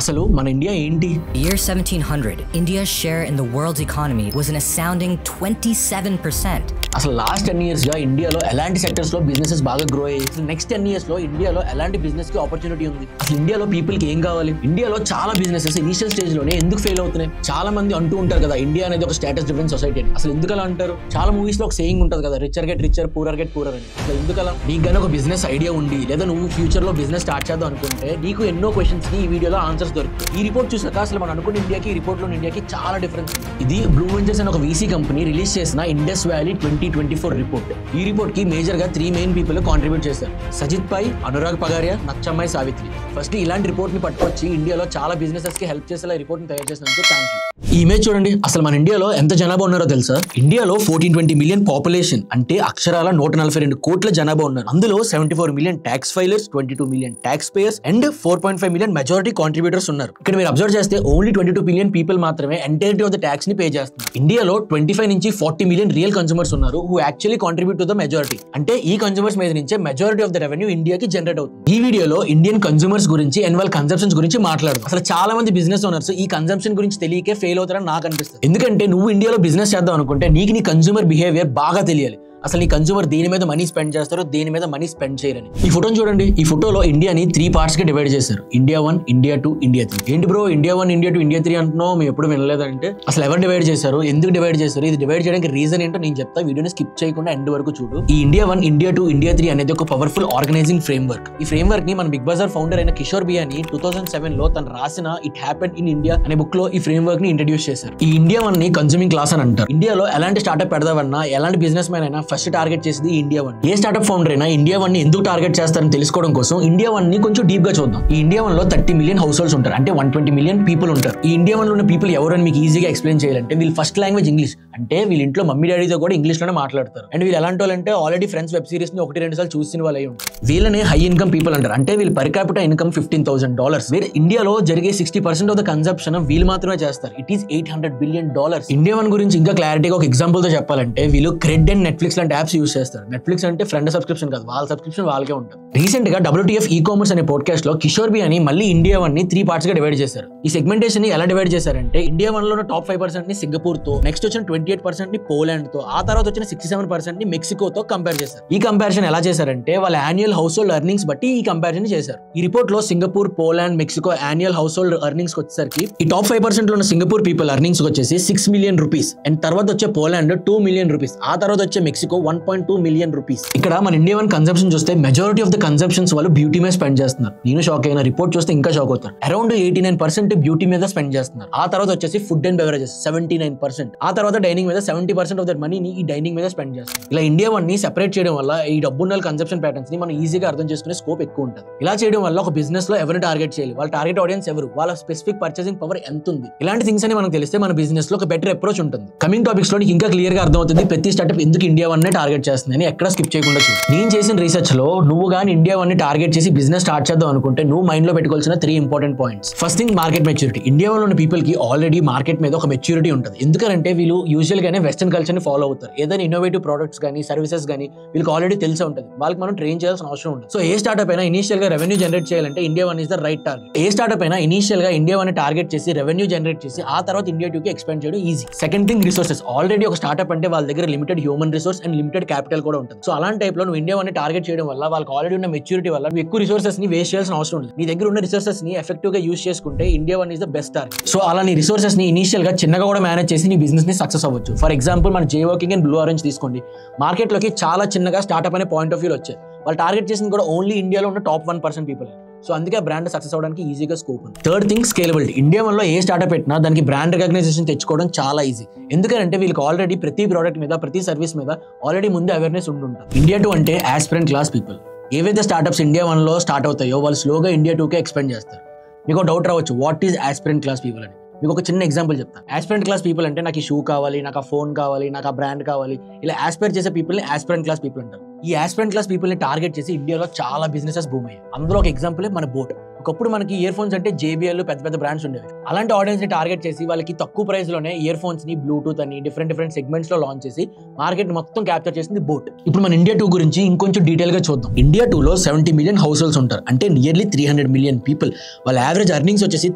అసలు మన ఇండియా ఏంటి? Year 1700, India's share in the world's economy was an astounding 27%. అసలు లాస్ట్ 10 years గా ఇండియాలో ఎలాంటి సెక్టర్స్ లో బిజినెసెస్ బాగా గ్రో అయ్యాయి? నెక్స్ట్ 10 years లో ఇండియాలో ఎలాంటి బిజినెస్ కి ఆపర్చునిటీ ఉంది? అసలు ఇండియాలో పీపుల్ కి ఏం కావాలి? ఇండియాలో చాలా బిజినెసెస్ ఇనిషియల్ స్టేజ్ లోనే ఎందుకు ఫెయిల్ అవుతున్నాయి? చాలా మంది అంటూ ఉంటారు కదా, ఇండియా అనేది ఒక స్టేటస్ డ్రివెన్ సొసైటీ అని. అసలు ఎందుకు అలా అంటారు? చాలా మూవీస్ లో ఒక సేయింగ్ ఉంటుంది కదా, richer get richer, poorer get poorer అని. అసలు ఎందుకు అలా? నీకు గానీ ఒక బిజినెస్ ఐడియా ఉండి లేదా నువ్వు ఫ్యూచర్ లో బిజినెస్ స్టార్ట్ చేద్దాం అనుకుంటే నీకు ఎన్నో క్వశ్చన్స్ కి ఈ వీడియోలో ఆన్సర్స్ దొరుకుతాయి. ఈ రిపోర్ట్ చూసాక అసలు మనం అనుకున్న ఇండియాకి ఈ రిపోర్ట్ లో ఇండియాకి చాలా డిఫరెన్స్ ఉంది. ఇది బ్లూ వెంచర్స్ అనే ఒక వీసీ కంపెనీ రిలీజ్ చేసిన ఇండస్ వ్యాలీ 2024 రిపోర్ట్. ఈ రిపోర్ట్ కి మేజర్ గా 3 మెయిన్ పీపుల్ కాంట్రిబ్యూట్ చేశారు: సజిత్ పై, అనురాగ్ పగారియా, నచ్చమ్మాయి సావిత్రి. ఫస్ట్ ఇలాంటి రిపోర్ట్ ని పట్టుకొచ్చి ఇండియాలో చాలా బిజినెసెస్ కి హెల్ప్ చేసేలా రిపోర్ట్ ని తయారు చేసినందుకు థ్యాంక్ యూ. ఈ ఇమేజ్ చూడండి, అసలు మన ఇండియాలో ఎంత జనాభా ఉన్నారో తెలుసా? ఇండియాలో 1420 మిలియన్ పాపులేషన్, అంటే అక్షరాల 142 కోట్ల జనాభా ఉన్నారు. అందులో 74 million tax filers, 22 million tax payers and 4.5 million majority contributors ఉన్నారు. ఇక్కడ మీరు అబ్జర్వ్ చేస్తే ఓన్లీ 22 మిలియన్ పీపుల్ మాత్రమే ఎంటైరిటీ ఆఫ్ ద ట్యాక్స్ ని పే చేస్తున్నారు. ఇండియాలో 25 నుంచి 40 మిలియన్ రియల్ కన్స్యూమర్స్ ఉన్నారు who actually contribute to the majority. అంటే ఈ కన్స్యూమర్స్ మీద నుంచే మెజారిటీ ఆఫ్ ద రెవెన్యూ ఇండియాకి జనరేట్ అవుతుంది. ఈ వీడియోలో ఇండియన్ కన్స్యూమర్స్ గురించి అండ్ వాళ్ళ కన్సంప్షన్స్ గురించి మాట్లాడదాం. అసలు చాలా మంది బిజినెస్ ఓనర్స్ ఈ కన్సంప్షన్ గురించి తెలియకే ఫెయిల్ అవుతారని నాకు అనిపిస్తుంది. ఎందుకంటే నువ్వు ఇండియాలో బిజినెస్ చేద్దాం అనుకుంటే నీకు నీ కన్స్యూమర్ బిహేవియర్ బాగా తెలియాలి. అసలు ఈ కన్స్యూమర్ దేని మీద మనీ స్పెండ్ చేస్తారో, దేని మీద మనీ స్పెండ్ చేయరని. ఈ ఫోటోని చూడండి, ఈ ఫోటోలో ఇండియాని 3 పార్ట్స్ గా డివైడ్ చేశారు: ఇండియా 1, ఇండియా 2, ఇండియా 3. ఏంటి బ్రో ఇండియా 1, ఇండియా 2, ఇండియా 3 అంటున్నావు, మేము ఎప్పుడు వినలేదంటే అసలు ఎవరు డివైడ్ చేశారు, ఎందుకు డివైడ్ చేశారు, ఇది డివైడ్ చేయడానికి రీజన్ ఏంటో నేను చెప్తా. వీడియోని స్కిప్ చేయకుండా ఎండ్ వరకు చూడు. ఈ ఇండియా 1, ఇండియా 2, ఇండియా 3 అనేది ఒక పవర్ఫుల్ ఆర్గనైజింగ్ ఫ్రేమ్ వర్క్. ఈ ఫ్రేమ్ వర్క్ ని మన బిగ్ బజార్ ఫౌండర్ అయిన కిషోర్ బియాని 2007 లో తను రాసిన ఇట్ హ్యాపెండ్ ఇన్ ఇండియా అనే బుక్ లో ఈ ఫ్రేమ్ వర్క్ ని ఇంట్రడ్యూస్ చేశారు. ఈ ఇండియా 1 ని కన్స్యూమింగ్ క్లాస్ అని అంటారు. ఇండియాలో ఎలాంటి స్టార్ట్అప్ పెడదామన్నా, ఎలాంటి బిజినెస్ మ్యాన్ అయినా ఫస్ట్ టార్గెట్ చేసేది ఇండియా 1. ఏ స్టార్ట్అప్ ఫౌండర్ అయినా ఇండియా 1 ని ఎందుకు టార్గెట్ చేస్తారని తెలుసుకోవడం కోసం ఇండియా 1 ని కొంచెం డీప్ గా చూద్దాం. ఈ ఇండియా 1 లో 30 మిలియన్ హౌస్ హోల్డ్స్ ఉంటారు, అంటే 120 మిలియన్ పీపుల్ ఉంటారు. ఈ ఇండియా 1 లో ఉన్న పీపుల్ ఎవరని మీకు ఈజీగా ఎక్స్ప్లెయిన్ చేయాలంటే వీళ్ళ ఫస్ట్ లాంగ్వేజ్ ఇంగ్లీష్, అంటే వీళ్ళ ఇంట్లో మమ్మీ డాడీతో కూడా ఇంగ్లీష్ లోనే మాట్లాడతారు. అండ్ వీళ్ళు ఎలాంటి వాళ్ళంటే ఆల్రెడీ ఫ్రెండ్స్ వెబ్ సిరీస్ ని 1-2 సార్లు చూసిన వాళ్ళు అయి ఉంటారు. వీళ్ళని హై ఇన్కమ్ పీపుల్ అంటారు, అంటే వీళ్ళ పర్ క్యాపిటల్ ఇన్కమ్ $15,000. వీరు ఇండియాలో జరిగే 60% ఆఫ్ ద కన్సంప్షన్ వీళ్ళు మాత్రమే చేస్తారు. It is $800 billion. ఇండియా 1 గురించి ఇంకా క్లారిటీగా ఒక ఎగ్జాంపుల్ తో చెప్పాలంటే వీళ్ళు క్రెడ్ అండ్ నెట్ఫ్లిక్స్ లాంటి యాప్స్ యూస్ చేస్తారు. నెట్ఫ్లిక్స్ అంటే ఫ్రెండ్ సబ్స్క్రిప్షన్ కాదు, వాళ్ళ సబ్స్క్రిప్షన్ వాళ్ళకే ఉంటుంది. రీసెంట్ గా WTF ఈ-కామర్స్ అనే పాడ్కాస్ట్ లో కిషోర్ బియాని మళ్ళీ ఇండియా 1 ని 3 పార్ట్స్ గా డివైడ్ చేశారు. ఈ సెగ్మెంటేషన్ ని ఎలా డివైడ్ చేశారంటే ఇండియా 1 లో ఉన్న టాప్ 5% ని సింగపూర్ తో, నెక్స్ట్ వచ్చిన 28% ని పోలాండ్ తో, ఆ తర్వాత వచ్చిన 67% ని మెక్సికోతో కంపేర్ చేశారు. ఈ కంపారిజన్ ఎలా చేశారంటే వాళ్ళ యాన్యువల్ హౌస్ హోల్డ్ ఎర్నింగ్స్ బట్టి ఈ కంపారిజన్ చేశారు. ఈ రిపోర్ట్ లో Singapore, Poland, Mexico annual house hold earnings వచ్చేసరికి ఈ టాప్ 5% లో ఉన్న సింగపూర్ పీపుల్ ఎర్నింగ్స్ వచ్చేసి $6 మిలియన్ అండ్ తర్వాత వచ్చే పోలాండ్ $2 మిలియన్, ఆ తర్వాత వచ్చే మెక్సికో $1.2 మిలియన్. ఇక్కడ మన ఇండియా 1 కన్సంప్షన్ చూస్తే మెజారిటీ ఆఫ్ ద కన్సంప్షన్స్ వాళ్ళు బ్యూటీ మీద స్పెండ్ చేస్తున్నారు. నేను షాక్ అయిన రిపోర్ట్ చూస్తే ఇంకా షాక్ అవుతాను. అరౌండ్ 89% బ్యూటీ మీద స్పెండ్ చేస్తున్నారు. ఆ తర్వాత వచ్చేసి ఫుడ్ అండ్ బెవరేజెస్ 79%, ఆ తర్వాత డైనింగ్ మీద 70% ఆఫ్ దట్ మనీని ఈ డైనింగ్ మీద స్పెండ్ చేస్తున్నారు. ఇలా ఇండియా 1 ని సెపరేట్ చేయడం వల్ల ఈ డబ్బున్న కన్సంప్షన్ ప్యాటర్న్స్ ని మనం ఈజీగా అర్థం చేసుకునే స్కోప్ ఎక్కువ ఉంటుంది. ఇలా చేయడం వల్ల ఒక బిజినెస్ లో ఎవరిని టార్గెట్ చేయాలి, వాళ్ళ టార్గెట్ ఆడియన్స్ ఎవరు, వాళ్ళ స్పెసిఫిక్ పర్చేసింగ్ పవర్ ఎంత ఉంది, ఇలాంటి థింగ్స్ అని మనకు తెలిస్తే మన బిజినెస్ లో ఒక బెటర్ అప్రోచ్ ఉంటుంది. కమింగ్ టాపిక్స్ లో ఇంకా క్లియర్ గా అర్థమవుతుంది ప్రతి స్టార్ట్అప్ ఎందుకు ఇండియా 1 ని టార్గెట్ చేస్తుంది అని. ఎక్కడ స్కిప్ చేయకుండా చూడు. నేను చేసిన రీసెర్చ్ లో నువ్వు గానీ ఇండియా 1 ని టార్గెట్ చేసి బిజినెస్ స్టార్ట్ చేద్దాం అనుకుంటే నువ్వు మైండ్ లో పెట్టుకోవాల్సిన 3 important points. First thing, market maturity. India 1 లో ఉన్న పీపుల్ కి ఆల్రెడీ మార్కెట్ మీద ఒక మెచ్యూరిటీ ఉంటుంది. ఎందుకంటే వీళ్ళు యూజువల్ గానే వెస్టర్న్ కల్చర్ ని ఫాలో అవుతారు. ఏదైనా ఇన్నోవేటివ్ ప్రొడక్ట్స్ కానీ సర్వీసెస్ కానీ వీళ్ళకి ఆల్రెడీ తెలిసే ఉంటుంది. వాళ్ళకి మనం ట్రైన్ చేయాల్సిన అవసరం ఉంటుంది. సో ఏ స్టార్ట్అప్ అయినా ఇనిషియల్ గా రెవెన్యూ జనరేట్ చేయాలంటే India 1 is the right target. A startup అయినా ఇనిషియల్ గా ఇండియా 1 ని టార్గెట్ చేసి రెవెన్యూ జనరేట్ చేసి ఆ తర్వాత ఇండియా 2 కి ఎక్స్పాండ్ చేయడం easy. Second thing, resources. Already ఒక స్టార్ట్అప్ అంటే వాళ్ళ దగ్గర limited human resource and limited capital కూడా ఉంటుంది. సో అలాంటి టైప్ లో నువ్వు ఇండియా 1 ని టార్గెట్ చేయడం వల్ల వాళ్ళకి ఆల్రెడీ ఉన్న మెచ్యూరిటీ వల్ల నువ్వు ఎక్కువ రిసోర్సెస్ ని వేస్ట్ చేయాల్సిన అవసరం ఉంది. నీ దగ్గర ఉన్న రిసోర్సెస్ ని ఎఫెక్టివ్ గా యూస్ చేసుకుంటే India 1 is the best target. So అలా నీ రిసోర్సెస్ ని ఇనిషియల్ గా చిన్నగా కూడా మేనేజ్ చేసి నీ బిజినెస్ ని సక్సెస్ అవ్వచ్చు. ఫర్ ఎగ్జాంపుల్ మన జే వర్కింగ్ అండ్ బ్లూ ఆరెంజ్ తీసుకోండి. మార్కెట్ లోకి చాలా చిన్నగా స్టార్ట్అప్ అనే పాయింట్ ఆఫ్ వ్యూ వచ్చాయి. వాళ్ళు టార్గెట్ చేసింది కూడా ఓన్లీ ఇండియాలో ఉన్న టాప్ 1% పీపుల్. సో అందుకే బ్రాండ్ సక్సెస్ అవడానికి ఈజీగా స్కోప్ ఉంది. Third thing, scalability. ఇండియా 1 లో ఏ స్టార్ట్అప్ పెట్టినా దానికి బ్రాండ్ రికగ్నైజేషన్ తెచ్చుకోవడం చాలా ఈజీ. ఎందుకంటే వీళ్ళకి ఆల్రెడీ ప్రతి ప్రోడక్ట్ మీద, ప్రతి సర్వీస్ మీద ఆల్రెడీ ముందే అవేర్నెస్ ఉంటుంటుంది. ఇండియా 2 అంటే ఆస్పిరెంట్ క్లాస్ పీపుల్. ఏవైతే స్టార్ట్అప్స్ ఇండియా 1 లో స్టార్ట్ అవుతాయో వాళ్ళు స్లోగా ఇండియా 2 కి ఎక్స్పెండ్ చేస్తారు. మీకు డౌట్ రావచ్చు, what is aspirant class people అని. మీకు ఒక చిన్న ఎగ్జాంపుల్ చెప్తాను. ఆస్పిరెంట్ క్లాస్ పీపుల్ అంటే నాకు ఈ షూ కావాలి, నాకు ఆ ఫోన్ కావాలి, నాకు ఆ బ్రాండ్ కావాలి, ఇలా ఆస్పైర్ చేసే పీపుల్ ని ఆస్పిరెంట్ క్లాస్ పీపుల్ అంటారు. ఈ ఆస్పిరెంట్ క్లాస్ పీపుల్ ని టార్గెట్ చేసి ఇండియాలో చాలా బిజినెసెస్ బూమ్ అయ్యాయి. అందులో ఒక ఎగ్జాంపుల్ మన బోట్. ఒకప్పుడు మనకి ఇయర్ ఫోన్స్ అంటే JBL పెద్ద పెద్ద బ్రాండ్స్ ఉండేవి. అలాంటి ఆడియన్స్ ని టార్గెట్ చేసి వాళ్ళకి తక్కువ ప్రైస్ లోనే ఇయర్ ఫోన్స్ ని బ్లూటూత్ అని డిఫరెంట్ సెగ్మెంట్స్ లో లాంచ్ చేసి మార్కెట్ మొత్తం క్యాప్చర్ చేసింది బోట్. ఇప్పుడు మన ఇండియా 2 గురించి ఇంకొంచెం డీటెయిల్ గా చూద్దాం. ఇండియా 2 లో 70 మిలియన్ హౌస్ హోల్డ్స్ ఉంటారు. అంటే నియర్లీ 300 మిలియన్ పీపుల్. వాళ్ళ యావరేజ్ ఎర్నింగ్స్ వచ్చేసి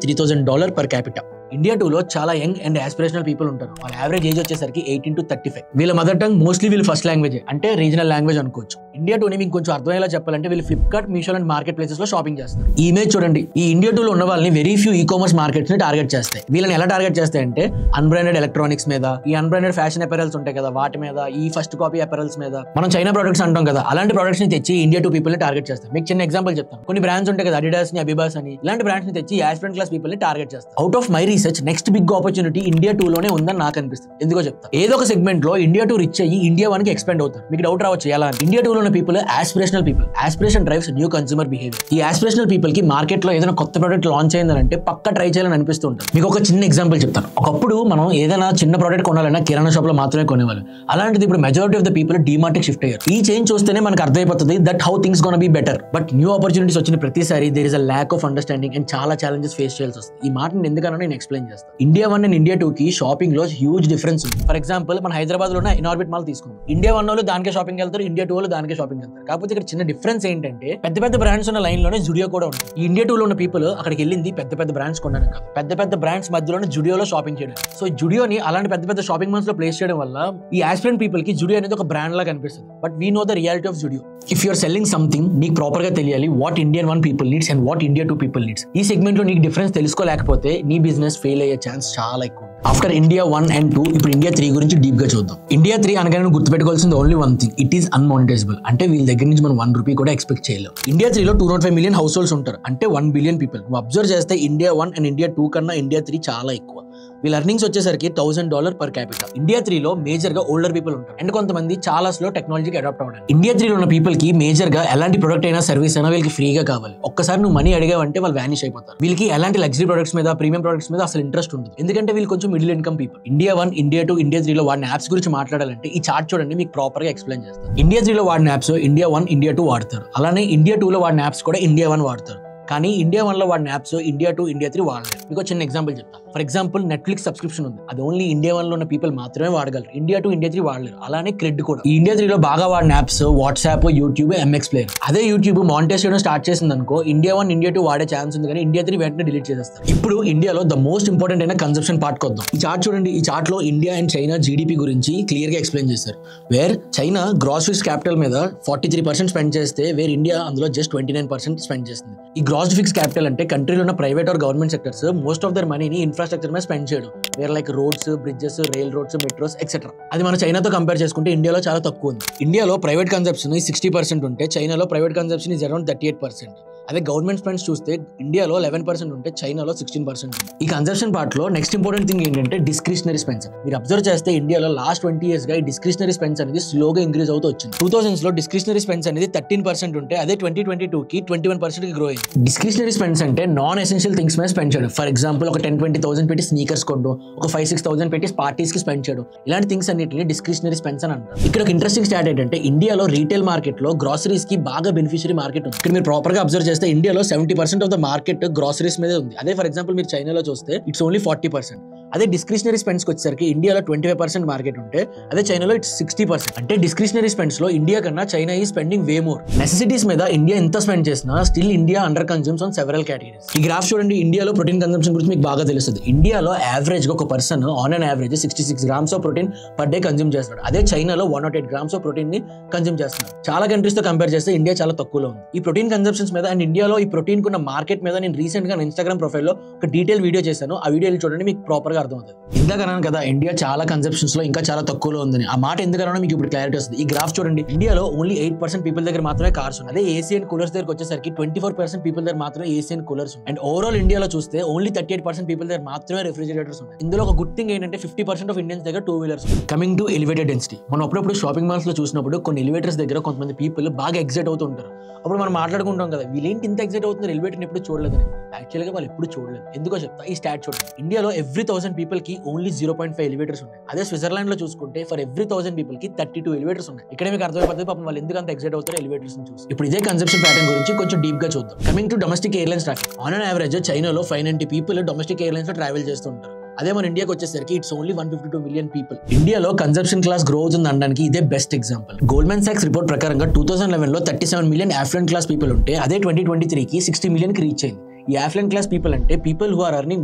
$3,000 పర్ క్యాపిటల్. ఇండియా 2 లో చాలా యంగ్ అండ్ ఆస్పిరేషనల్ పీపుల్ ఉంటారు. వాళ్ళ యావరేజ్ ఏజ్ వచ్చేసరికి 18 to 35. వీళ్ళ మదర్ టంగ్ మోస్ట్లీ వీళ్ళ ఫస్ట్ లాంగ్వేజ్ అంటే రీజనల్ లాంగ్వేజ్ అనుకోవచ్చు. ఇండియా 2ని మీకు కొంచెం అర్థమయ్యేలా చెప్పాలంటే వీళ్ళు Flipkart, Meesho and market places లో షాపింగ్ చేస్తారు. ఈ ఇమేజ్ చూడండి. ఈ ఇండియా 2 లో ఉన్న వాళ్ళని very few e commerce markets ని టార్గెట్ చేస్తాయి. వీళ్ళని ఎలా టార్గెట్ చేస్తాయి అంటే అన్బ్రాండెడ్ ఎలక్ట్రానిక్స్ మీద, ఈ అన్బ్రాండెడ్ ఫ్యాషన్ అపెరల్స్ ఉంటాయి కదా వాటి మీద, ఈ ఫస్ట్ కాపీ అపెరల్స్ మీద, మనం చైనా ప్రొడక్ట్స్ అంటాం కదా అలాంటి ప్రొడక్ట్స్ ని తెచ్చి ఇండియా 2 పీపుల్ ని టార్గెట్ చేస్తారు. మీకు చిన్న ఎగ్జాంపుల్ చెప్తాను. కొన్ని బ్రాండ్స్ ఉంటాయి కదా అడిడాస్ ని, అబిబాస్ అని, ఇలాంటి బ్రాండ్స్ ని తెచ్చి యాస్పిరెంట్ క్లాస్ పీపుల్ ని టార్గెట్ చేస్తారు. Out of my research next big opportunity India 2 లోనే ఉందని నాకు అనిపిస్తుంది. ఎందుకో చెప్తా. ఏదో ఒక సెగ్మెంట్ లో ఇండియా 2 రిచ్ అయ్యి ఇండియా 1 కి ఎక్స్పెండ్ అవుతారు. మీకు డౌట్ రావచ్చు ఎలా. ఇండియా 2 లో ఉన్న people aspirational people. Aspiration drives new consumer behaviour. ఈ ఆస్పిరేషనల్ పీపుల్ కి మార్కెట్ లో ఏదైనా కొత్త ప్రోడక్ట్ లాంచ్ అయిందంటే పక్కా ట్రై చేయాలని అనిపిస్తూ ఉంటుంది. మీకు ఒక చిన్న ఎగ్జాంపుల్ చెప్తాను. ఒకప్పుడు మనం ఏదైనా చిన్న ప్రోడక్ట్ కొనాలన్నా కిరాణా షాప్ లో మాత్రమే కొనేవాళ్ళు. అలాంటిది ఇప్పుడు majority of the people DMart కి షిఫ్ట్ అయ్యారు. ఈ చేంజ్ చూస్తేనే మనకు అర్థమైపోతుంది that how things gonna be better. But new opportunities వచ్చిన ప్రతిసారి there is a lack of understanding and చాలా ఛాలెంజెస్ ఫేస్ చేయాల్సి వస్తుంది. ఈ మాట నేను ఎందుకన్నా నేను ఎక్స్ప్లెయిన్ చేస్తాను. ఇండియా 1 అండ్ ఇండియా 2 కి షాపింగ్ లో హ్యూజ్ డిఫరెన్స్ ఉంది. ఫర్ ఎగ్జాంపుల్ మన హైదరాబాద్ లో ఉన్న ఇనార్బిట్ మాల్ తీసుకుందాం. ఇండియా 1 వాళ్ళు దానికే షాపింగ్ వెళ్తారు, ఇండియా 2 వాళ్ళు దానికే షాపింగ్ వెళ్తారు. కాకపోతే ఇక్కడ చిన్న డిఫరెన్స్ ఏంటంటే పెద్ద పెద్ద బ్రాండ్స్ ఉన్న లైన్ లోనే జుడియో కూడా ఉంది. ఈ ఇండియా 2 లో ఉన్న పీపుల్ అక్కడికి వెళ్ళింది పెద్ద పెద్ద బ్రాండ్స్ కొనడానికి కాదు, పెద్ద పెద్ద బ్రాండ్స్ మధ్యలోనే జుడియోలో షాపింగ్ చేయడం. సో జుడియోని అలాంటి పెద్ద పెద్ద షాపింగ్ మాల్స్ లో ప్లేస్ చేయడం వల్ల ఈ ఆస్పిరెంట్ పీపుల్ కి జుడియో అనేది ఒక బ్రాండ్ లా కనిపిస్తుంది. But we know the reality of Zudio. If you're selling something నీకు ప్రాపర్ గా తెలియాలి what Indian 1 people needs and what India 2 people needs. ఈ సెగ్మెంట్ లో నీకు డిఫరెన్స్ తెలుసుకోలేకపోతే నీ బిజినెస్ ఫెయిల్ అయ్యే ఛాన్స్ చాలా ఎక్కువ. ఆఫ్టర్ ఇండియా 1 and 2 ఇప్పుడు ఇండియా 3 గురించి డీప్ గా చూద్దాం. ఇండియా 3 అనగానే గుర్తుపెట్టుకోవాల్సింది only one thing, it is unmonetizable. అంటే వీళ్ళ దగ్గర నుంచి మనం ₹1 కూడా ఎక్స్పెక్ట్ చేయలేం. ఇండియా 3 లో 205 మిలియన్ హౌస్ హోల్డ్స్ ఉంటారు. అంటే 1 బిలియన్ పీపుల్. నువ్వు అబ్జర్వ్ చేస్తే ఇండియా 1 అండ్ ఇండియా 2 కన్నా ఇండియా 3 చాలా ఎక్కువ. వీళ్ళ ఎర్నింగ్స్ వచ్చేసరికి $1,000 పర్ క్యాపిటల్. ఇండియా 3 లో మేజర్ గా ఓల్డర్ పీపుల్ ఉంటారు అండ్ కొంతమంది చాలా స్లో టెక్నాలజీకి అడాప్ట్ అవ్వడానికి. ఇండియా 3 లో ఉన్న పీపుల్ కి మేజర్ గా ఎలాంటి ప్రొడక్ట్ అయినా సర్వీస్ అయినా వీళ్ళకి ఫ్రీగా కావాలి. ఒక్కసారి నువ్వు మనీ అడిగావంటే వాళ్ళు వానిష్ అయిపోతారు. వీళ్ళకి ఎలాంటి లగ్జరీ ప్రొడక్ట్స్ మీద, ప్రీమియం ప్రొడక్ట్స్ మీద అసలు ఇంట్రెస్ట్ ఉండదు. ఎందుకంటే వీళ్ళు కొంచెం middle income people. India 1, India 2, India 3 లో వాడిన యాప్స్ గురించి మాట్లాడాలంటే ఈ చార్ట్ చూడండి, మీకు ప్రాపర్ గా ఎక్స్ప్లెయిన్ చేస్తాను. ఇండియా 3 లో వాడిన యాప్స్ ఇండియా 1, ఇండియా 2 వాడతారు. అలానే ఇండియా 2 లో వాడిన యాప్స్ కూడా ఇండియా 1 వాడతారు. కానీ ఇండియా 1 లో వాడిన యాప్స్ ఇండియా 2, ఇండియా 3 వాడలేదు. మీకు చిన్న ఎగ్జాంపుల్ చెప్తా. ఫర్ ఎగ్జాంపుల్ నెట్ఫ్లిక్స్ సబ్స్క్రిప్షన్ ఉంది. అది ఓన్లీ ఇండియా 1 లో ఉన్న పీపుల్ మాత్రమే వాడగలరు. India 2, India 3 వాడలేరు. అలానే క్రెడ్ కూడా. ఈ ఇండియా 3 లో బాగా వాడిన apps WhatsApp, YouTube, MX player. అదే యూట్యూబ్ మానిటైజ్ చేయడం స్టార్ట్ చేసింది అనుకో ఇండియా 1, ఇండియా 2 వాడే ఛాన్స్ ఉంది, కానీ ఇండియా 3 వెంటనే డిలీట్ చేసేస్తారు. ఇప్పుడు ఇండియాలో ద మోస్ట్ ఇంపార్టెంట్ అయిన కన్సంప్షన్ పార్ట్ కొద్దాం. ఈ చార్ట్ చూడండి. ఈ చార్ట్ లో ఇండియా అండ్ చైనా జీడిపి గురించి క్లియర్ గా ఎక్స్ప్లెయిన్ చేశారు. వేర్ చైనా గ్రాసరీస్ క్యాపిటల్ మీద 43% స్పెండ్ చేస్తే వేర్ ఇండియా అందులో జస్ట్ 29% స్పెండ్ చేస్తుంది. ఈ గ్రాస్ ఫిక్స్ క్యాపిటల్ అంటే కంట్రీలో ఉన్న private or government sectors most of their మనీని ఇన్ఫ్రాస్ట్రక్చర్ మీద స్పెండ్ చేయడం. Where like roads, bridges, rail roads, metros etcetera. అది మన చైనాతో కంపేర్ చేసుకుంటే ఇండియాలో చాలా తక్కువ ఉంది. ఇండియాలో ప్రైవేట్ కన్సంప్షన్ 60% ఉంటే చైనాలో ప్రైవేట్ కన్సంప్షన్ ఇస్ అరౌండ్ 38%. అదే గవర్నమెంట్ స్పెండ్స్ చూస్తే ఇండియాలో 11% ఉంటే చైనాలో 16% ఉంది. ఈ కన్సంప్షన్ పార్ట్ లో నెక్స్ట్ ఇంపార్టెంట్ థింగ్ ఏంటంటే డిస్క్రిషనరీ స్పెండ్స్. మీరు అబ్జర్వ్ చేస్తే ఇండియాలో లాస్ట్ 20 years గా ఈ డిస్క్రిషనరీ స్పెండ్స్ అనేది స్లోగా ఇంక్రీజ్ అవుతూ వచ్చింది. 2000s లో డిస్క్రిషనరీ స్పెండ్స్ అనేది 13% ఉంటే అదే 2022 కి 21% కి గ్రో అయింది. డిస్క్రిషనరీ స్పెండ్స్ అంటే నాన్ ఎసెన్షియల్ థింగ్స్ మీద స్పెండ్ చేయడం. ఫర్ ఎగ్జాంపుల్ ఒక 10-20,000 పెట్టి స్నీకర్స్ కొనడం, ఒక 5-6,000 పెట్టి పార్టీస్ కి స్పెండ్ చేయడం. ఇలాంటి థింగ్స్ అన్నిటిని డిస్క్రిషనరీ స్పెండ్స్ అని అంటారు. ఇక్కడ ఒక ఇంట్రెస్టింగ్ స్టాట్ ఏంటంటే ఇండియాలో రీటైల్ మార్కెట్ లో గ్రాసరీస్ కి బాగా బెనిఫిషియరీ మార్కెట్ ఉంది. ఇక్కడ మీరు ప్రాపర్ గా అబ్జర్వ్ చేస్తే ఇండియాలో 70% ఆఫ్ ద మార్కెట్ గ్రాసరీస్ మీద ఉంది. అదే ఫర్ ఎగ్జాంపుల్ మీరు చైనాలో చూస్తే ఇట్స్ ఓన్లీ 40%. అదే డిస్క్రిషనరీ స్పెండ్స్ వచ్చేసరికి ఇండియాలో 25% మార్కెట్ ఉంటే అదే చైనాలో ఇట్స్ 60%. అంటే డిస్క్రిషనరీ స్పెండ్స్ లో ఇండియా కన్నా చైనా ఈ స్పెండింగ్ వే మోర్. నెసెసిటీస్ మీద ఇండియా ఎంత స్పెండ్ చేసినా still India under consumes on several categories. ఈ గ్రాఫ్ చూడండి. ఇండియాలో ప్రోటీన్ కన్సంప్షన్ గురించి మీకు బాగా తెలుస్తుంది. ఇండియాలో యావరేజ్ గా ఒక person on and average 66 grams of protein per day consume చేస్తాడు. అదే చైనాలో 108 grams ఆఫ్ ప్రోటీన్ ని కన్స్యూమ్ చేస్తున్నారు. చాలా కంట్రీస్ తో కంపేర్ చేస్తే ఇండియా చాలా తక్కువలో ఉంది. ఈ ప్రోటీన్ కన్సంప్షన్స్ మీద అండ్ ఇండియాలో ఈ ప్రోటీన్ కున్న మార్కెట్ మీద నేను రీసెంట్ గా ఇన్స్టాగ్రామ్ ప్రొఫైల్ లో ఒక డీటెయిల్ వీడియో చేశాను. ఆ వీడియో చూడండి, మీకు ప్రాపర్ గా అర్థమవుతుంది. ఇందాక అన్నాను కదా ఇండియా చాలా కన్సెప్షన్స్ లో ఇంకా చాలా తక్కువలో ఉందని. ఆ మాట ఎందుకన్నా మీకు ఇప్పుడు క్లారిటీ వస్తుంది. ఈ గ్రాఫ్ చూడండి. ఇండియాలో ఓన్లీ 8% పీపుల్ దగ్గర మాత్రమే కార్స్ ఉన్నాయి. అదే ఏసీ అండ్ కూలర్స్ దగ్గరకు వచ్చేసరికి 24% పీపుల్ దగ్గర మాత్రమే ఏసీ అండ్ కూలర్స్ ఉన్నాయి. అండ్ ఓవరాల్ ఇండియాలో చూస్తే ఓన్లీ 38% పీపుల్ దగ్గర మాత్రమే రెఫ్రిజిరేటర్స్ ఉన్నాయి. ఇందులో ఒక గుడ్ థింగ్ ఏంటంటే 50% ఆఫ్ ఇండియన్స్ దగ్గర 2 wheelers. Coming to elevated density. మనం అప్పుడప్పుడు షాపింగ్ మాల్స్ లో చూసినప్పుడు కొన్ని ఎలివేటర్స్ దగ్గర కొంతమంది పీపుల్ బాగా ఎగ్జైట్ అవుతూ ఉంటారు. అప్పుడు మనం మాట్లాడుకుంటాం కదా వీళ్ళేంటి ఇంత ఎగ్జైట్ అవుతున్నారు, ఎలివేటర్ ఎప్పుడు చూడలేదని. యాక్చువల్గా వాళ్ళు ఎప్పుడు చూడలేదు. ఎందుకో చెప్తా. ఈ స్టాట్ చూడండి. ఇండియాలో ఎవ్రీ 1000 1000 పీపుల్ కి ఓన్లీ 0.5 ఎలివేటర్స్ ఉన్నాయి. అదే స్విట్జర్లాండ్ లో చూసుకుంటే ఫర్ ఎవ్రీ 1000 పీపుల్ కి 32 ఎలివేటర్స్ ఉన్నాయి. ఇక్కడ మీకు అర్థమైపోతుంది పాపం వాళ్ళు ఎందుకు అంత ఎక్సైట్ అవుతారు ఎలివేటర్స్ ని చూసి. ఇప్పుడు ఇదే కన్సెప్షన్ ప్యాటర్న్ గురించి కొంచెం డీప్ గా చూద్దాం. Coming to domestic airlines traffic, on and average చైనాలో 590 పీపుల్ డొమెస్టిక్ ఎయిర్లైన్స్ లో ట్రావెల్ చేస్తూ ఉంటారు. అదే మన ఇండియాకి వచ్చేసరికి ఇట్స్ ఓన్లీ 152 మిలియన్ పీపుల్. ఇండియాలో కన్సంప్షన్ క్లాస్ గ్రో అవుతుంది అనడానికి ఇదే best example. Goldman socks report ప్రకారంగా 2011 లో 37 మిలియన్ అఫ్లుయెంట్ క్లాస్ పీపుల్ ఉంటే అదే 2023 కి 60 మిలియన్ కి రీచ్ అయింది. ఈ అఫ్లుయెంట్ క్లాస్ పీపుల్ అంటే people who are earning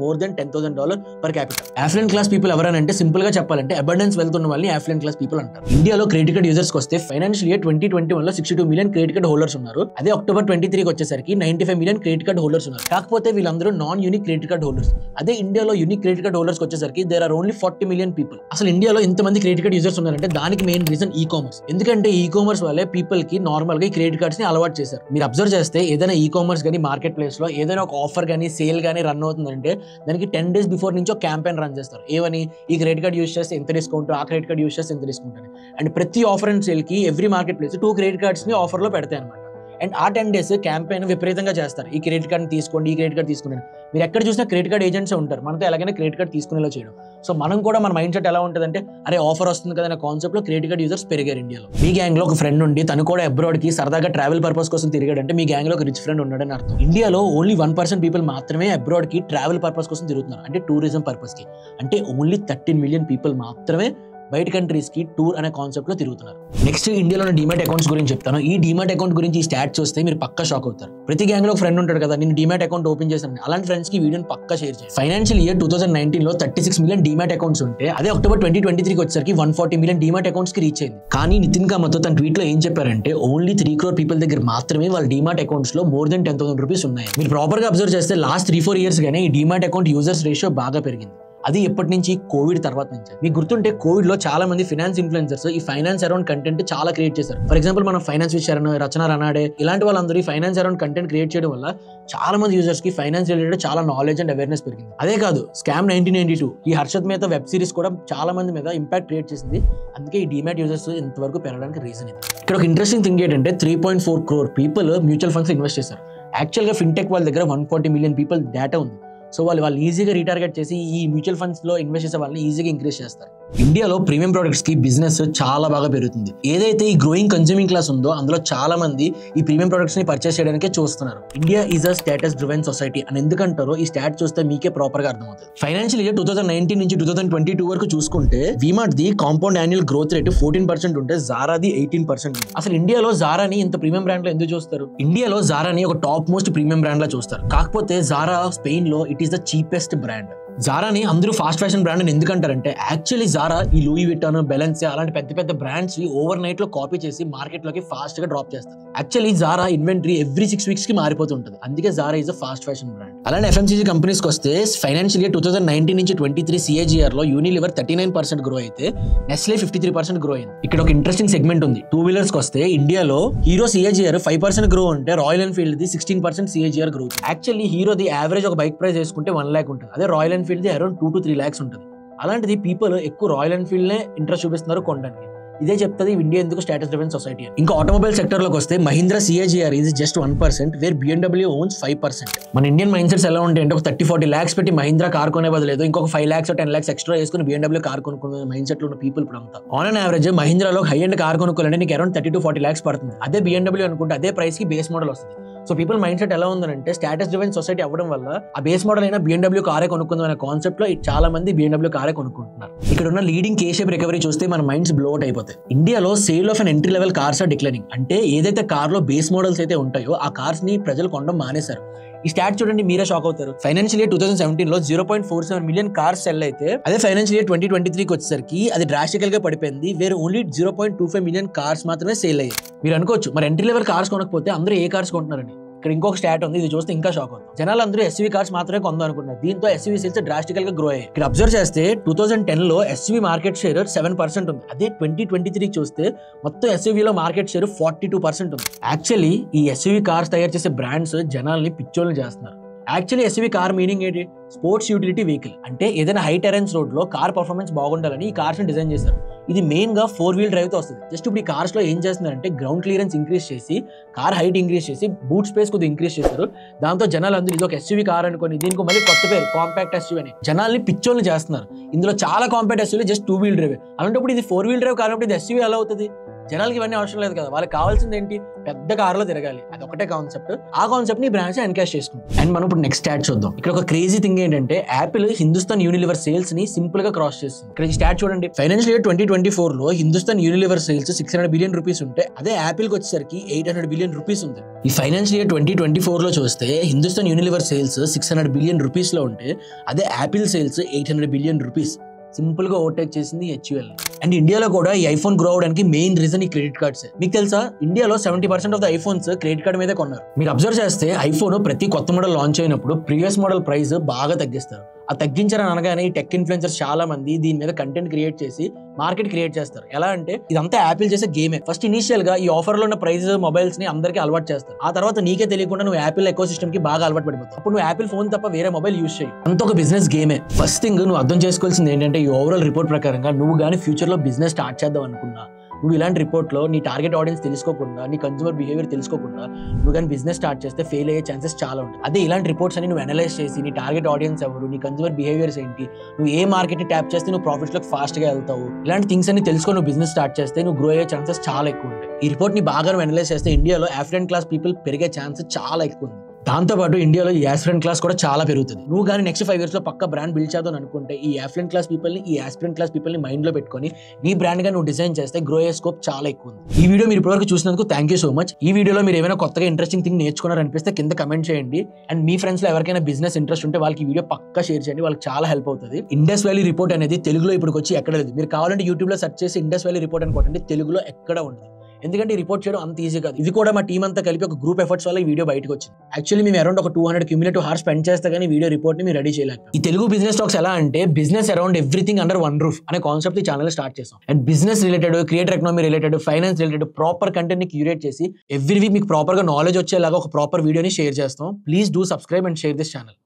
more than $10,000 per capital. Affluent class people ఎవరంటే సింపుల్ గా చెప్పాలంటే అబండెన్స్ వెళ్తున్న వాళ్ళని అఫ్లుయెంట్ క్లాస్ పీపుల్ అంటారు. ఇండియాలో క్రెడిట్ కార్డ్ యూజర్స్ వస్తే ఫైనాన్షియల్ ఇయర్ 2021 లో 62 మిలియన్ క్రెడిట్ కార్డ్ హోల్డర్స్ ఉన్నారు. అదే అక్టోబర్ 23 కి వచ్చేసరికి 95 మిలియన్ క్రెడిట్ కార్డ్ హోల్డర్స్ ఉన్నారు. కాకపోతే వీళ్ళందరూ non unique credit card holders. అదే ఇండియాలో యూనిక్ క్రెడిట్ కార్డ్ హోల్డర్స్ వచ్చేసరికి there are only 40 million people. అసలు ఇండియాలో ఇంతమంది క్రెడిట్ కార్డ్ యూజర్స్ ఉన్నారంటే దానికి మెయిన్ రీజన్ ఈ కామర్స్. ఎందుకంటే ఈ కామర్స్ వల్లే పీపుల్ కి నార్మల్ గా ఈ క్రెడిట్ కార్డ్స్ ని అలవాటు చేశారు. మీరు అబ్జర్వ్ చేస్తే ఏదైనా ఈ కామర్స్ గానీ మార్కెట్ ప్లేస్ లో ఏదైనా ఒక ఆఫర్ గానీ సేల్ గానీ రన్ అవుతుందంటే దానికి 10 days బిఫోర్ నుంచి ఒక క్యాంపెయిన్ రన్ చేస్తారు. ఏవని ఈ క్రెడిట్ కార్డ్ యూస్ చేస్తే ఎంత డిస్కౌంట్, ఆ క్రెడిట్ కార్డ్ యూస్ చేస్తే ఎంత డిస్కౌంట్ అని. అండ్ ప్రతి ఆఫర్ అండ్ సేల్ కి every market place 2 credit cards ని ఆఫర్ లో పెడతాయి అనమాట. అండ్ ఆ 10 days క్యాంపెయిన్ విపరీతంగా చేస్తారు. ఈ క్రెడిట్ కార్డ్ తీసుకోండి, ఈ క్రెడిట్ కార్డ్ తీసుకోండి. మీరు ఎక్కడ చూసినా క్రెడిట్ కార్డ్ ఏజెంట్స్ ఉంటారు. మనతో ఎలాగైనా క్రెడిట్ కార్డ్ తీసుకునేలా చేయడం. సో మనం కూడా మన మైండ్ సెట్ ఎలా ఉంటుందంటే అరే ఆఫర్ వస్తుంది కదా అనే కాన్సెప్ట్ లో క్రెడిట్ కార్డ్ యూజర్స్ పెరిగారు ఇండియాలో. మీ గ్యాంగ్ లో ఒక ఫ్రెండ్ ఉండి తను కూడా అబ్రాడ్ కి సరదాగా ట్రావెల్ పర్పస్ కోసం తిరిగాడంటే మీ గ్యాంగ్ లో ఒక రిచ్ ఫ్రెండ్ ఉన్నాడని అర్థం. ఇండియాలో ఓన్లీ 1% పీపుల్ మాత్రమే అబ్రాడ్ కి ట్రావెల్ పర్పస్ కోసం తిరుగుతున్నారు, అంటే టూరిజం పర్పస్ కి. అంటే ఓన్లీ 13 మిలియన్ పీపుల్ మాత్రమే బయట కంట్రీస్ కి టూర్ అనే కాన్సెప్ట్ లో తిరుగుతున్నారు. నెక్స్ట్ ఇండియాలో డిమాట్ అకౌంట్స్ గురించి చెప్తాను. ఈ డిమాట్ అకౌంట్ గురించి ఈ స్టాట్ చూస్తే మీరు పక్కా షాక్ అవుతారు. ప్రతి గ్యాంగ్ లో ఒక ఫ్రెండ్ ఉంటాడు కదా, నేను డిమాట్ అకౌంట్ ఓపెన్ చేశాను. అలాంటి ఫ్రెండ్స్ కి వీడియోని పక్కా షేర్ చేయండి. ఫైనాన్షియల్ ఇయర్ 2019 లో 36 మిలియన్ డిమాట్ అకౌంట్స్ ఉంటే అదే అక్టోబర్ 2023 కి వచ్చేసరికి 140 మిలియన్ డిమాట్ అకౌంట్స్ కి రీచ్ అయింది. కానీ నితిన్ కామత్ తన ట్వీట్ లో ఏం చెప్పారంటే ఓన్లీ 3 crore పీపుల్ దగ్గర మాత్రమే వాళ్ళ డిమాట్ అకౌంట్స్ లో మోర్ దెన్ 10,000 రూపీస్ ఉన్నాయి. మీరు ప్రాపర్ గా అబ్జర్వ్ చేస్తే లాస్ట్ 3-4 years గానే ఈ డిమాట్ అకౌంట్ యూజర్స్ రేషియో బాగా పెరిగింది. అది ఎప్పటి నుంచి, కోవిడ్ తర్వాత నుంచి. మీకు గుర్తుంటే కోవిడ్ లో చాలా మంది ఫైనాన్స్ ఇన్ఫ్లుయెన్సర్స్ ఈ ఫైనాన్స్ అరౌండ్ కంటెంట్ చాలా క్రియేట్ చేశారు. ఫర్ ఎగ్జాంపుల్ మనం ఫైనాన్స్ విషయాన్ని రచన రనాడే ఇలాంటి వాళ్ళందరూ ఈ ఫైనాన్స్ అరౌండ్ కంటెంట్ క్రియేట్ చేయడం వల్ల చాలా మంది యూజర్స్ కి ఫైనాన్స్ రిలేటెడ్ చాలా నాలెడ్జ్ అండ్ అవేర్నెస్ పెరిగింది. అదే కాదు, స్కామ్ 1992 ఈ హర్షద్ మేహతా వెబ్ సిరీస్ కూడా చాలా మంది మీద ఇంపాక్ట్ క్రియేట్ చేసింది. అందుకే ఈ డిమాట్ యూజర్స్ ఇంతవరకు పెరగడానికి రీజన్ ఇది. ఇక్కడ ఒక ఇంట్రెస్టింగ్ థింగ్ ఏంటంటే 3.4 crore people mutual funds invest చేశారు. యాక్చువల్ గా ఫిన్టెక్ వాళ్ళ దగ్గర 140 మిలియన్ పీపుల్ డేటా ఉంది. సో వాళ్ళు ఈజీగా రీటార్గెట్ చేసి ఈ మ్యూచువల్ ఫండ్స్ లో ఇన్వెస్ట్ చేసే వాళ్ళని ఈజీగా ఇంక్రీజ్ చేస్తారు. ఇండియాలో ప్రీమియం ప్రొడక్ట్స్ కి బిజినెస్ చాలా బాగా పెరుగుతుంది. ఏదైతే ఈ గ్రోయింగ్ కన్స్యూమింగ్ క్లాస్ ఉందో అందులో చాలా మంది ఈ ప్రీమియం ప్రొడక్ట్స్ ని పర్చేస్ చేయడానికే చూస్తున్నారు. India is a status driven society అని ఎందుకంటారో ఈ స్టాట్ చూస్తే మీకే ప్రాపర్ గా అర్థమవుతుంది. ఫైనాన్షియల్ ఇయర్ 2019 నుంచి 2022 వరకు చూసుకుంటే V-Mart the compound annual growth rate 14% ఉంటే జారాది 18%. అసలు ఇండియాలో జారాని ఇంత ప్రీమియం బ్రాండ్ లో ఎందుకు చూస్తారు? ఇండియాలో జారాని ఒక టాప్ మోస్ట్ ప్రీమియం బ్రాండ్ లా చూస్తారు. కాకపోతే జారా స్పెయిన్ లో it is the cheapest brand. జారాని అందరూ ఫాస్ట్ ఫ్యాషన్ బ్రాండ్ అని ఎందుకంటారంటే యాక్చువల్లీ జారా ఈ లూయి విటాన్, బెలెన్సియా అలాంటి పెద్ద పెద్ద బ్రాండ్స్ ఓవర్ నైట్ లో కాపీ చేసి మార్కెట్ లోకి ఫాస్ట్ గా డ్రాప్ చేస్తారు. Actually Zara inventory every 6 weeks కి మారిపోతుంటుంది. అందుకే Zara is a fast fashion brand. అలానే FMCG కంపెనీస్ కి వస్తే ఫైనాన్షియల్ ఇయర్ 2019 నుంచి 23 CAGR లో యూనిలివర్ 39% గ్రో అయితే నెస్లే 53% గ్రో అయింది. ఇక్కడ ఒక ఇంట్రెస్టింగ్ సెగ్మెంట్ ఉంది. 2 wheelers కి వస్తే ఇండియాలో హీరో CAGR 5% గ్రో ఉంటే royal Enfield the 16% CAGR grow. Actually hero the average ఒక బైక్ ప్రైస్ వేసుకుంటే 1 lakh ఉంటుంది. అదే royal Enfield the around 2 to 3 lakhs ఉంటుంది. అలాంటిది పీపుల్ ఎక్కువ రాయల్ ఎన్ఫీల్డ్ నే ఇంట్రెస్ట్ చూపిస్తున్నారు కొనడానికి. ఇదే చెప్తుంది ఇండియా ఎందుకు స్టేటస్ డ్రివెన్ సొసైటీ అని. ఇంకా ఆటోమొబైల్ సెక్టర్ లోకి వస్తే Mahindra CAGR is just 1%, where BMW owns 5%. మన ఇండియన్ మైండ్ సెట్స్ ఎలా ఉంటాయి అంటే ఒక 30-40 lakhs పెట్టి మహీంద్రా కార్ కొనే బదులు ఇంకొక 5 lakhs 10 lakhs ఎక్స్ట్రా వేసుకుని BMW కార్ కొనుక్కునే మైండ్ సెట్ లో ఉన్న పీపుల్ ఇప్పుడు అంతా. ఆన్ అండ్ యావరేజ్ మహీంద్రాలో హై ఎండ్ కార్ కొనుక్కోవాలంటే నీకు అరౌండ్ 30 to 40 lakhs పడుతుంది. అదే BMW అనుకుంటే అదే ప్రైస్ కి బేస్ మోడల్ వస్తుంది. సో పీపుల్ మైండ్ సెట్ ఎలా ఉందంటే స్టేటస్ డ్రివెన్ సొసైటీ అవ్వడం వల్ల ఆ బేస్ మోడల్ అయినా BMW కారే కొనుక్కుందాం అనే కాన్సెప్ట్ లో చాలా మంది BMW కారే కొనుక్కుంటున్నారు. ఇక్కడ ఉన్న లీడింగ్ K-షేప్ రికవరీ చూస్తే మన మైండ్స్ బ్లో అవుట్ అయిపోతాయి. ఇండియాలో sale of an entry level cars are declining. అంటే ఏదైతే కార్ లో బేస్ మోడల్స్ అయితే ఉంటాయో ఆ కార్స్ ని ప్రజలు కొనడం మానేశారు. ఈ స్టాట్ చూడండి, మీరే షాక్ అవుతారు. ఫైనాన్షియల్ ఇయర్ 2017 లో 0.47 మిలియన్ కార్స్ సెల్ అయితే అదే ఫైనాన్షియల్ ఇయర్ 2023 కి వచ్చేసరికి అది డ్రాస్టికల్ గా పడిపోయింది. వేరే ఓన్లీ 0.25 మిలియన్ కార్స్ మాత్రమే సేల్ అయ్యాయి. మీరు అనుకోవచ్చు మరి ఎంట్రీ లెవెల్ కార్స్ కొనకపోతే అందరూ ఏ కార్స్ కొంటున్నారని. ఇక్కడ ఇంకొక స్టాట్ ఉంది, ఇది చూస్తే ఇంకా షాక్ అవుతుంది. జనాలు అందరూ SUV కార్స్ మాత్రమే కొందాం అనుకున్నారు. దీంతో SUV సేల్స్ డ్రాస్టికల్ గా గ్రో అయ్యాయి. ఇక్కడ అబ్జర్వ్ చేస్తే 2010 లో SUV మార్కెట్ షేర్ 7% ఉంది. అదే 2023 చూస్తే మొత్తం SUV లో మార్కెట్ షేర్ 42% ఉంది. యాక్చువల్లీ ఈ SUV కార్స్ తయారు చేసే బ్రాండ్స్ జనాల్ని పిచ్చోళ్ళని చేస్తున్నారు. యాక్చువల్లీ SUV కార్ మీనింగ్ ఏంటి? Sports utility vehicle. అంటే ఏదైనా హై టెరెన్స్ రోడ్ లో కార్ పర్ఫార్మెన్స్ బాగుండాలని ఈ కార్స్ ని డిజైన్ చేశారు. ఇది మెయిన్ గా 4-wheel డ్రైవ్ తో వస్తుంది. జస్ట్ ఇప్పుడు ఈ కార్స్ లో ఏం చేస్తున్నారంటే గ్రౌండ్ క్లియరెన్స్ ఇంక్రీజ్ చేసి, కార్ హైట్ ఇంక్రీజ్ చేసి, బూట్ స్పేస్ కొద్దిగా ఇంక్రీజ్ చేస్తారు. దాంతో జనాలు అందరూ ఇది ఒక SUV కార్ అనుకోని దీనికి మళ్ళీ కొత్త పేరు కాంపాక్ట్ SUV అని జనాల్ని పిచ్చోల్ని చేస్తున్నారు. ఇందులో చాలా compact SUV just 2-wheel drive. అలాంటప్పుడు ఇది 4-wheel డ్రైవ్ కానప్పుడు ఇది SUV ఎలా అవుతుంది? జనాలకి ఇవన్నీ అవసరం లేదు కదా. వాళ్ళకి కావాల్సింది ఏంటి? పెద్ద కారులో తిరగాలి. అది ఒకటే కాన్సెప్ట్. ఆ కాన్సెప్ట్ ని బ్రాంచ్ ఎన్కాష్ చేసుకుంది. అండ్ మనం ఇప్పుడు నెక్స్ట్ స్టాట్ చూద్దాం. ఇక్కడ ఒక క్రేజీ థింగ్ ఏంటంటే యాపిల్ హిందుస్థాన్ యూనిలివర్ సేల్స్ ని సింపుల్ గా క్రాస్ చేస్తుంది. ఇక్కడ ఈ స్టాట్ చూడండి. ఫైనాన్షియల్ ఇయర్ 2024 లో Hindustan Unilever sales 600 billion rupees ఉంటే అదే యాపిల్ కి వచ్చేసరికి 800 బిలియన్ రూపీస్ ఉంది. ఈ ఫైనాన్షియల్ ఇయర్ 2024 లో చూస్తే Hindustan Unilever sales 600 billion rupees లో ఉంటే అదే Apple sales 800 billion rupees. Simple గా ఓవర్టేక్ చేసింది HUL. అండ్ ఇండియాలో కూడా ఈ ఐఫోన్ గ్రో అవడానికి మెయిన్ రీజన్ ఈ క్రెడిట్ కార్డ్స్. మీకు తెలుసా ఇండియాలో 70% of the iPhones credit card మీదే కొన్నారు. మీరు అబ్జర్వ్ చేస్తే ఐఫోన్ ప్రతి కొత్త మోడల్ లాంచ్ అయినప్పుడు ప్రీవియస్ మోడల్ ప్రైస్ బాగా తగ్గిస్తారు. ఆ తగ్గించారని అనగానే ఈ టెక్ ఇన్ఫ్లుయెన్సర్స్ చాలా మంది దీని మీద కంటెంట్ క్రియేట్ చేసి మార్కెట్ క్రియేట్ చేస్తారు. ఎలా అంటే ఇదంతా యాపిల్ చేసే గేమే. ఫస్ట్ ఇనిషియల్ గా ఈ ఆఫర్ లో ఉన్న ప్రైస్ మొబైల్స్ ని అందరికీ అలవాటు చేస్తారు. ఆ తర్వాత నీకే తెలియకుండా నువ్వు యాపిల్ ఎకో సిస్టమ్ కి బాగా అలవాటు పడిపోతావు. అప్పుడు నువ్వు యాపిల్ ఫోన్ తప్ప వేరే మొబైల్ యూస్ చేయి. అంత ఒక బిజినెస్ గేమే. ఫస్ట్ థింగ్ నువ్వు అర్థం చేసుకోవాల్సింది ఏంటంటే ఈ ఓవరాల్ రిపోర్ట్ ప్రకారంగా నువ్వు కానీ ఫ్యూచర్ లో బిజినెస్ స్టార్ట్ చేద్దాం అనుకున్నా, నువ్వు ఇలాంటి రిపోర్ట్ లో నీ టార్గెట్ ఆడియన్స్ తెలుసుకోకుండా, నీ కన్స్యూమర్ బిహేవియర్ తెలుసుకోకుండా నువ్వు కానీ బిజినెస్ స్టార్ట్ చేస్తే ఫెయిల్ అయ్యే ఛాన్సెస్ చాలా ఉంటాయి. అదే ఇలాంటి రిపోర్ట్స్ అని నువ్వు అనలైజ్ చేసి నీ టార్గెట్ ఆడియన్స్ ఎవరు, నీ కన్స్యూమర్ బిహేవియర్స్ ఏంటి, నువ్వు ఏ మార్కెట్ ని ట్యాప్ చేస్తే నువ్వు ప్రాఫిట్స్ లోకి ఫాస్ట్ గా వెళ్తావు, ఇలాంటి థింగ్స్ అన్ని తెలుసుకొని నువ్వు బిజినెస్ స్టార్ట్ చేస్తే నువ్వు గ్రో అయ్యే ఛాన్సెస్ చాలా ఎక్కువ ఉంటాయి. ఈ రిపోర్ట్ ని బాగా అనలైజ్ చేస్తే ఇండియాలో అఫ్లూయెంట్ క్లాస్ పీపుల్ పెరిగే ఛాన్సెస్ చాలా ఎక్కువ ఉంది. దాంతోపాటు ఇండియాలో ఈ యాస్పిరెంట్ క్లాస్ కూడా చాలా పెరుగుతుంది. నువ్వు కానీ నెక్స్ట్ 5 years లో పక్క బ్రాండ్ బిల్డ్ చేద్దాం అనుకుంటే ఈ యాఫ్లెంట్ క్లాస్ పీపుల్ ని, ఈ యాస్పిరెంట్ క్లాస్ పీపుల్ ని మైండ్ లో పెట్టుకొని నీ బ్రాండ్ గా నువ్వు డిజైన్ చేస్తే గ్రో అయ్యే స్కోప్ చాలా ఎక్కువ ఉంది. ఈ వీడియో మీరు ఇప్పటివరకు చూసినందుకు థ్యాంక్ యూ సో మచ్. ఈ వీడియోలో మీరు ఏమైనా కొత్తగా ఇంట్రెస్టింగ్ థింగ్ నేర్చుకున్నారనిపిస్తే కింద కమెంట్ చేయండి. అండ్ మీ ఫ్రెండ్స్ లో ఎవరికైనా బిజినెస్ ఇంట్రెస్ట్ ఉంటే వాళ్ళకి ఈ వీడియో పక్కా షేర్ చేయండి. వాళ్ళకి చాలా హెల్ప్ అవుతుంది. ఇండస్ వ్యాలీ రిపోర్ట్ అనేది తెలుగులో ఇప్పుడు వచ్చి ఎక్కడ లేదు. మీరు కావాలంటే యూట్యూబ్ లో సెర్చ్ చేసి ఇండస్ వ్యాలీ రిపోర్ట్ అని కొట్టండి. తెలుగులో ఎక్కడ ఉండదు. ఎందుకంటే ఈ రిపోర్ట్ చేయడం అంత ఈజీ కాదు. ఇది కూడా మా టీం అంతా కలిపి ఒక గ్రూప్ ఎఫర్ట్స్ వల్ల ఈ వీడియో బయటకు వచ్చింది. యాక్చువల్లీ మేము అరౌండ్ ఒక 200 క్యూములేటివ్ హార్స్ స్పెండ్ చేస్తే కానీ వీడియో రిపోర్ట్ ని మీరు రెడీ చేయలేక. ఈ తెలుగు బిజినెస్ టాక్స్ ఎలా అంటే business around everything under one roof అనే కాన్సెప్ట్ ఈ ఛానల్ స్టార్ట్ చేసాం. And business related, creator economy related, finance related proper content ని క్యూరేట్ చేసి ఎవ్రీ వీక్ మీకు ప్రాపర్ గా నాలెడ్జ్ వచ్చేలాగా ఒక ప్రాపర్ వీడియోని షేర్ చేస్తాం. Please do subscribe and share this channel.